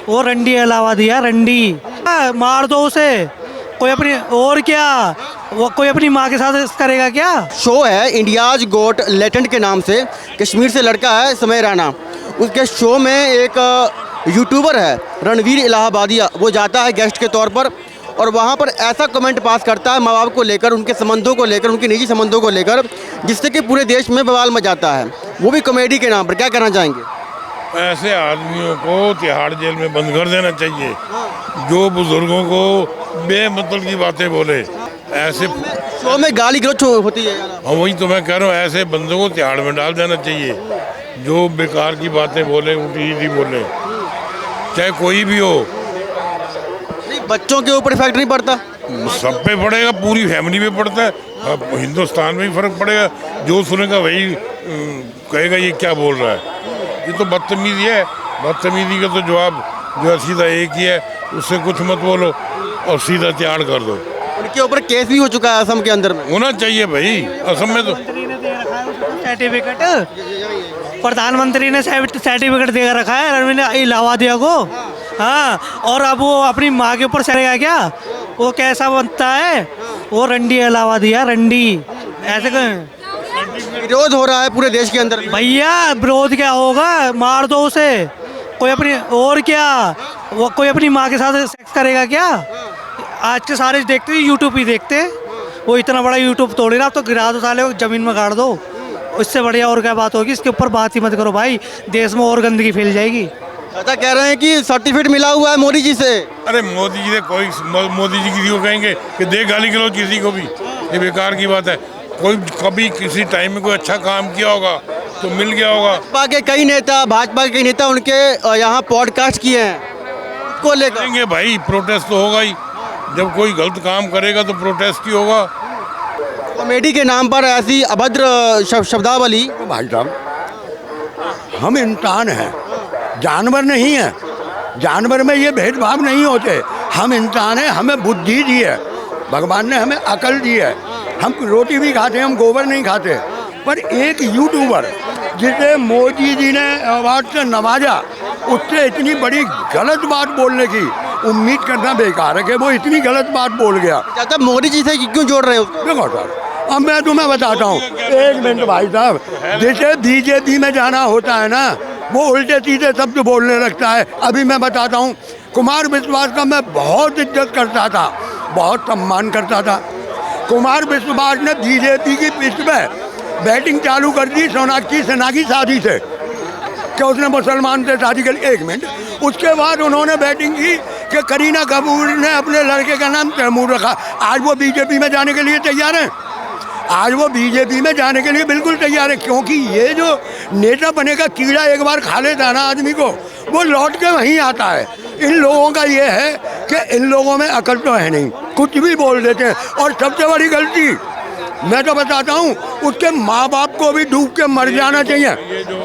वो रंडी अलावा दिया, रंडी। मार दो उसे, कोई अपनी और क्या, वो कोई अपनी माँ के साथ करेगा क्या? शो है इंडियाज गोट लेटेंट के नाम से, कश्मीर से लड़का है समय राणा। उसके शो में एक यूट्यूबर है रणवीर इलाहाबादिया, वो जाता है गेस्ट के तौर पर और वहाँ पर ऐसा कमेंट पास करता है माँ बाप को लेकर, उनके संबंधों को लेकर, उनके निजी संबंधों को लेकर, जिससे कि पूरे देश में बवाल मच जाता है, वो भी कॉमेडी के नाम पर। क्या कहना चाहेंगे? ऐसे आदमियों को तिहाड़ जेल में बंद कर देना चाहिए जो बुजुर्गों को बेमतलब की बातें बोले। ऐसे शो में गाली गलौज होती है। हाँ, वही तो मैं कह रहा हूँ, ऐसे बंदों को तिहाड़ में डाल देना चाहिए जो बेकार की बातें बोले, उल्टी सीधी बोले, चाहे कोई भी हो। नहीं, बच्चों के ऊपर इफेक्ट नहीं पड़ता? सब पे पड़ेगा, पूरी फैमिली पे पड़ता है। अब हिंदुस्तान में भी फर्क पड़ेगा, जो सुनेगा वही कहेगा ये क्या बोल रहा है। ये तो बदतमीजी है, बदतमीजी का तो जवाब जो है सीधा एक ही है, उससे कुछ मत बोलो और सीधा त्याग कर दो। उनके ऊपर केस भी हो चुका है असम के अंदर में। होना चाहिए भाई, असम में तो सर्टिफिकेट, प्रधानमंत्री ने सर्टिफिकेट दे रखा है रवीन इलाहाबादिया को। हाँ, और अब वो अपनी माँ के ऊपर चलेगा क्या? वो कैसा बनता है? वो रंडी इलाहाबादिया, रंडी। ऐसे विरोध हो रहा है पूरे देश के अंदर। भैया विरोध क्या होगा, मार दो उसे, कोई अपनी और क्या, वो कोई अपनी माँ के साथ सेक्स करेगा क्या? आज के सारे देखते हैं यूट्यूब ही देखते हैं, वो इतना बड़ा यूट्यूब तोड़े ना, तो गिरा दो साले, जमीन में गाड़ दो। इससे बढ़िया और क्या बात होगी? इसके ऊपर बात ही मत करो भाई, देश में और गंदगी फैल जाएगी। चाचा कह रहे हैं कि सर्टिफिकेट मिला हुआ है मोदी जी से। अरे मोदी जी ने कोई, मोदी जी किसी को कहेंगे कि दे गाली गलौज किसी को भी, ये बेकार की बात है। कोई कभी किसी टाइम में कोई अच्छा काम किया होगा तो मिल गया होगा। भाजपा के कई नेता उनके यहाँ पॉडकास्ट किए हैं, को लेकर करेंगे भाई, प्रोटेस्ट तो होगा ही। जब कोई गलत काम करेगा तो प्रोटेस्ट ही होगा। कॉमेडी के नाम पर ऐसी अभद्र शब्दावली। भाई साहब, हम इंसान हैं, जानवर नहीं है। जानवर में ये भेदभाव नहीं होते। हम इंसान हैं, हमें बुद्धि दी है, भगवान ने हमें अकल दी है। हम रोटी भी खाते हैं, हम गोबर नहीं खाते। पर एक यूट्यूबर जिसे मोदी जी ने अवार्ड से नवाजा, उससे इतनी बड़ी गलत बात बोलने की उम्मीद करना बेकार है कि वो इतनी गलत बात बोल गया। चाचा मोदी जी से क्यों जोड़ रहे हो? देखो सर, अब मैं तुम्हें बताता हूँ, एक मिनट भाई साहब। जैसे बीजेपी में जाना होता है ना, वो उल्टे सीधे शब्द बोलने लगता है। अभी मैं बताता हूँ, कुमार विश्वास का मैं बहुत इज्जत करता था, बहुत सम्मान करता था। कुमार विश्वास ने बीजेपी की पिच में बैटिंग चालू कर दी सोनाक्षी सिन्हा की शादी से, क्या उसने मुसलमान से शादी कर ली? एक मिनट। उसके बाद उन्होंने बैटिंग की कि करीना कपूर ने अपने लड़के का नाम तैमूर रखा। आज वो बीजेपी में जाने के लिए तैयार हैं। आज वो बीजेपी में जाने के लिए बिल्कुल तैयार है, क्योंकि ये जो नेता बने का कीड़ा एक बार खा लेता है ना आदमी को, वो लौट के वहीं आता है। इन लोगों का ये है कि इन लोगों में अकल तो है नहीं, कुछ भी बोल देते हैं। और सबसे बड़ी गलती मैं तो बताता हूँ, उसके माँ बाप को भी डूब के मर जाना चाहिए।